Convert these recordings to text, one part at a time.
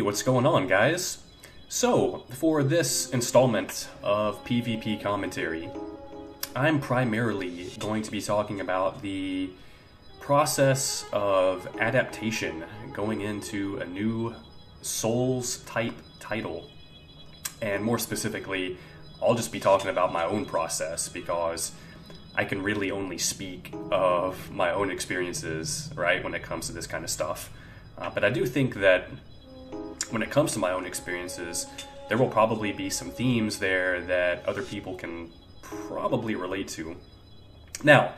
Hey, what's going on, guys? So, for this installment of PvP commentary, I'm primarily going to be talking about the process of adaptation going into a new Souls-type title. And more specifically, I'll just be talking about my own process because I can really only speak of my own experiences, right, when it comes to this kind of stuff. But I do think that when it comes to my own experiences, there will probably be some themes there that other people can probably relate to. Now,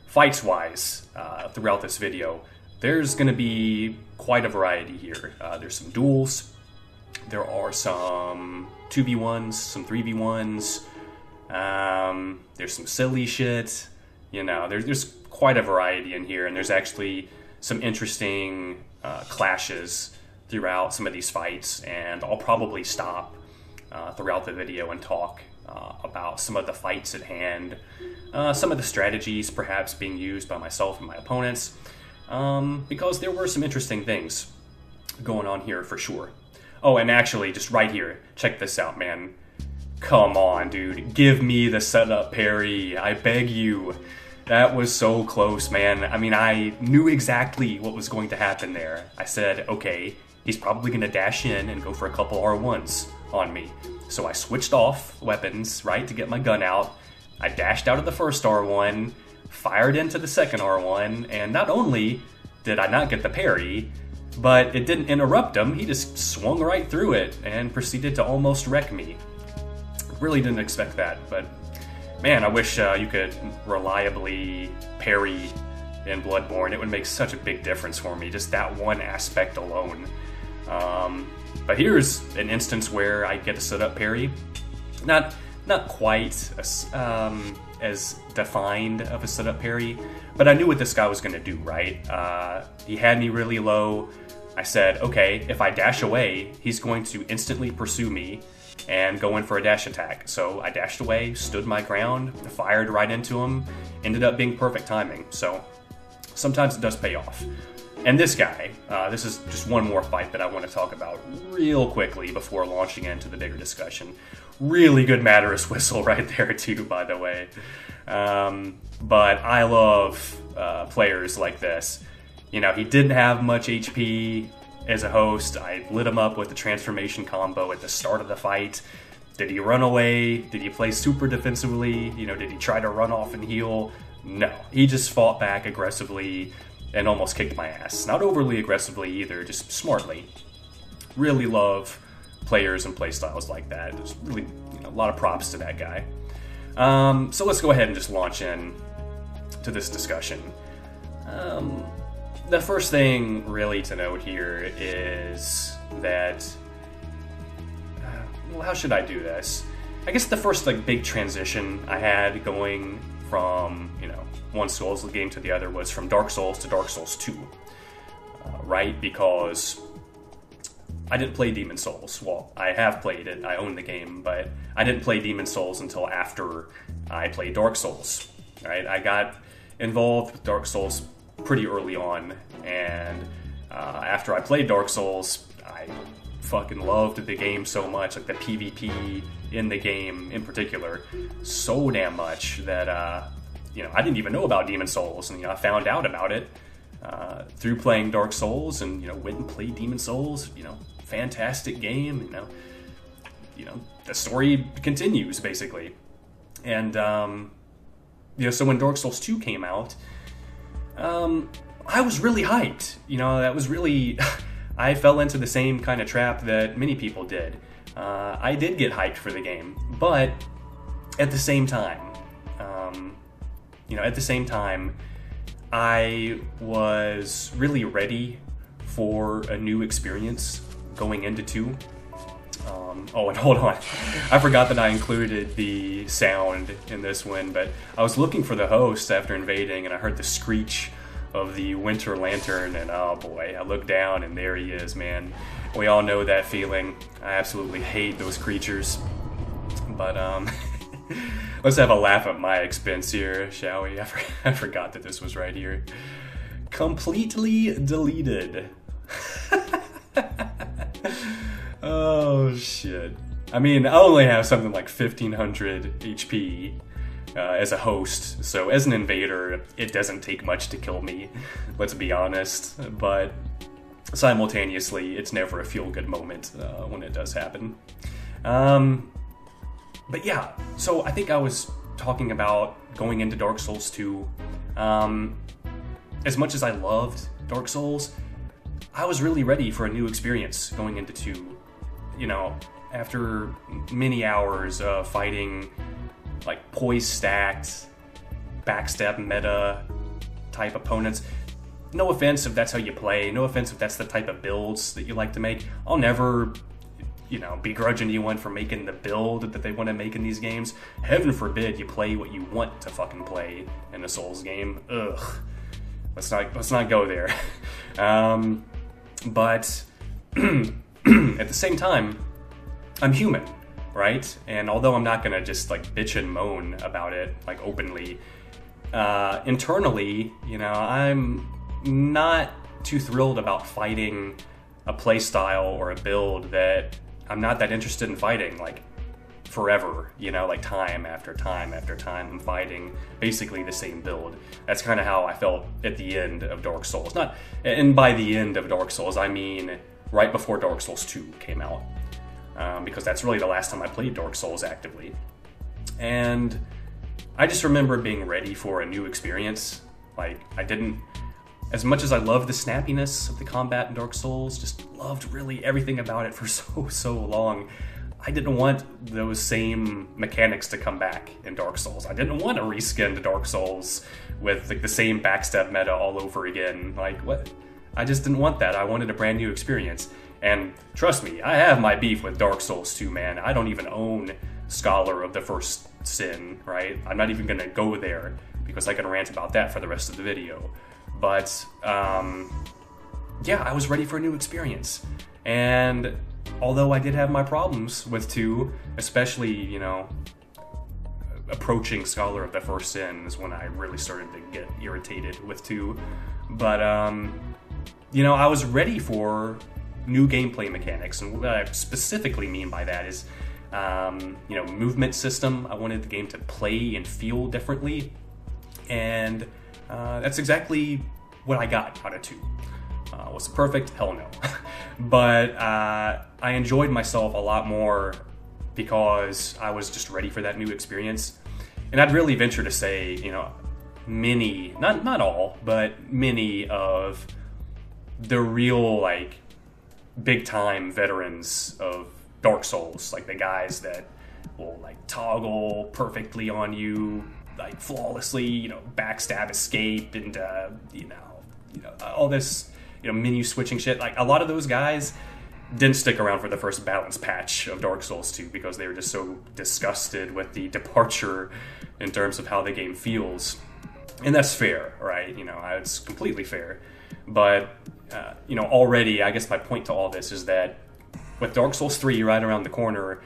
fights-wise, throughout this video, there's going to be quite a variety here. There's some duels, there are some 2v1s, some 3v1s, there's some silly shit, you know, there's quite a variety in here, and there's actually some interesting clashes throughout some of these fights, and I'll probably stop throughout the video and talk about some of the fights at hand, some of the strategies perhaps being used by myself and my opponents, because there were some interesting things going on here for sure. Oh, and actually, just right here, check this out, man. Come on, dude. Give me the setup parry. I beg you. That was so close, man. I mean, I knew exactly what was going to happen there. I said, okay, he's probably going to dash in and go for a couple R1s on me. So I switched off weapons, right, to get my gun out. I dashed out of the first R1, fired into the second R1, and not only did I not get the parry, but it didn't interrupt him. He just swung right through it and proceeded to almost wreck me. Really didn't expect that, but man, I wish you could reliably parry in Bloodborne. It would make such a big difference for me, just that one aspect alone. But here's an instance where I get to set up parry. Not quite as defined of a setup parry, but I knew what this guy was going to do, right? He had me really low. I said, okay, if I dash away, he's going to instantly pursue me and go in for a dash attack. So I dashed away, stood my ground, fired right into him, ended up being perfect timing. So sometimes it does pay off. And this guy, this is just one more fight that I want to talk about real quickly before launching into the bigger discussion. Really good Matterus whistle right there too, by the way. But I love players like this. You know, he didn't have much HP as a host. I lit him up with the transformation combo at the start of the fight. Did he run away? Did he play super defensively? You know, did he try to run off and heal? No. He just fought back aggressively and almost kicked my ass. Not overly aggressively either, just smartly. Really love players and playstyles like that. There's really, you know, a lot of props to that guy. So let's go ahead and just launch in to this discussion. The first thing really to note here is that, well, how should I do this? I guess the first like big transition I had going from, you know, one Souls game to the other was from Dark Souls to Dark Souls 2, right? Because I didn't play Demon Souls. Well, I have played it, I own the game, but I didn't play Demon Souls until after I played Dark Souls, right? I got involved with Dark Souls pretty early on, and after I played Dark Souls, I fucking loved the game so much, like the PvP in the game in particular, so damn much that, you know, I didn't even know about Demon Souls, and, you know, I found out about it through playing Dark Souls, and, you know, went and played Demon Souls, you know, fantastic game, you know, the story continues, basically. And, you know, so when Dark Souls 2 came out, I was really hyped. You know, that was really... I fell into the same kind of trap that many people did. I did get hyped for the game, but at the same time, you know, at the same time, I was really ready for a new experience going into 2. Oh, and hold on. I forgot that I included the sound in this one, but I was looking for the host after invading, and I heard the screech of the Winter Lantern, and oh boy, I looked down, and there he is, man. We all know that feeling. I absolutely hate those creatures. But, let's have a laugh at my expense here, shall we? I forgot that this was right here. Completely deleted. Oh, shit. I mean, I only have something like 1500 HP as a host, so as an invader, it doesn't take much to kill me, let's be honest. But simultaneously, it's never a feel-good moment when it does happen. But yeah, so I think I was talking about going into Dark Souls 2. As much as I loved Dark Souls, I was really ready for a new experience going into 2. You know, after many hours of fighting like poise stacked, backstab meta type opponents. No offense if that's how you play, no offense if that's the type of builds that you like to make. I'll never, you know, begrudge anyone for making the build that they want to make in these games. Heaven forbid you play what you want to fucking play in a Souls game. Ugh. Let's not go there. But at the same time, I'm human, right? And although I'm not gonna just like bitch and moan about it like openly, internally, you know, I'm not too thrilled about fighting a playstyle or a build that I'm not that interested in fighting like forever, you know, like time after time after time I'm fighting basically the same build. That's kind of how I felt at the end of Dark Souls. And by the end of Dark Souls, I mean right before Dark Souls 2 came out. Because that's really the last time I played Dark Souls actively. And I just remember being ready for a new experience. Like, as much as I loved the snappiness of the combat in Dark Souls, just loved really everything about it for so long, I didn't want those same mechanics to come back in Dark Souls. I didn't want to reskin to Dark Souls with like the same backstab meta all over again. Like, what? I just didn't want that. I wanted a brand new experience. And trust me, I have my beef with Dark Souls 2, man. I don't even own Scholar of the First Sin, right? I'm not even gonna go there because I can rant about that for the rest of the video. But, yeah, I was ready for a new experience. And although I did have my problems with 2, especially, you know, approaching Scholar of the First Sin is when I really started to get irritated with 2. But, you know, I was ready for new gameplay mechanics, and what I specifically mean by that is, you know, movement system. I wanted the game to play and feel differently, and that's exactly what I got out of 2. Was it perfect? Hell no. But I enjoyed myself a lot more because I was just ready for that new experience. And I'd really venture to say, you know, many, not all, but many of the real, like, big-time veterans of Dark Souls, like the guys that will, like, toggle perfectly on you, like, flawlessly, you know, backstab, escape, and, you know, all this, you know, menu switching shit. Like, a lot of those guys didn't stick around for the first balance patch of Dark Souls 2 because they were just so disgusted with the departure in terms of how the game feels. And that's fair, right? You know, it's completely fair. But, you know, already, I guess my point to all this is that with Dark Souls 3 right around the corner,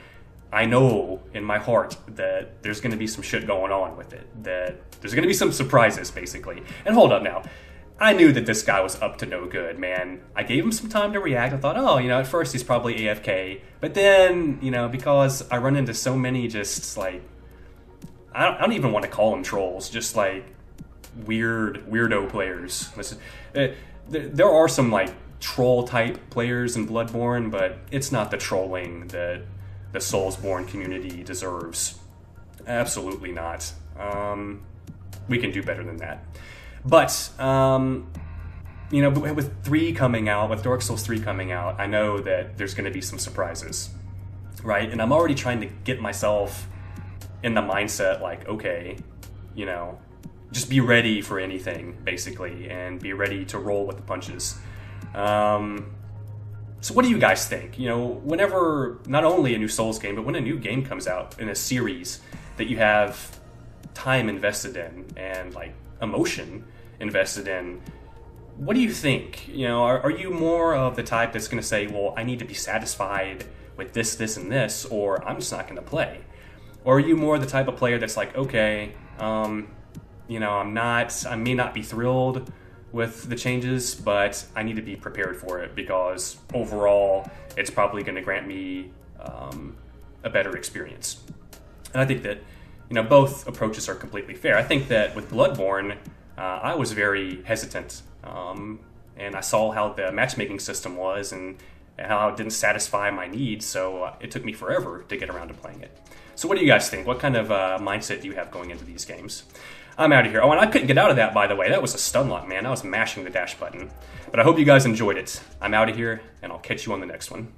I know in my heart that there's going to be some shit going on with it. That there's going to be some surprises, basically. And hold up now. I knew that this guy was up to no good, man. I gave him some time to react. I thought, oh, you know, at first he's probably AFK. But then, you know, because I run into so many just, like, I don't even want to call them trolls, just, like, weirdo players. There are some, like, troll-type players in Bloodborne, but it's not the trolling that the Soulsborne community deserves. Absolutely not. We can do better than that. But, you know, with 3 coming out, with Dark Souls 3 coming out, I know that there's going to be some surprises, right? And I'm already trying to get myself in the mindset, like, okay, you know, just be ready for anything, basically, and be ready to roll with the punches. So what do you guys think? You know, whenever, not only a new Souls game, but when a new game comes out in a series that you have time invested in and, like, emotion invested in, what do you think? You know, are you more of the type that's going to say, well, I need to be satisfied with this, this, and this, or I'm just not going to play? Or are you more the type of player that's like, okay, you know, I may not be thrilled with the changes, but I need to be prepared for it because overall it's probably going to grant me a better experience. And I think that, you know, both approaches are completely fair. I think that with Bloodborne, I was very hesitant, and I saw how the matchmaking system was and how it didn't satisfy my needs, so it took me forever to get around to playing it. So what do you guys think? What kind of mindset do you have going into these games? I'm out of here. Oh, and I couldn't get out of that, by the way. That was a stun lock, man. I was mashing the dash button. But I hope you guys enjoyed it. I'm out of here, and I'll catch you on the next one.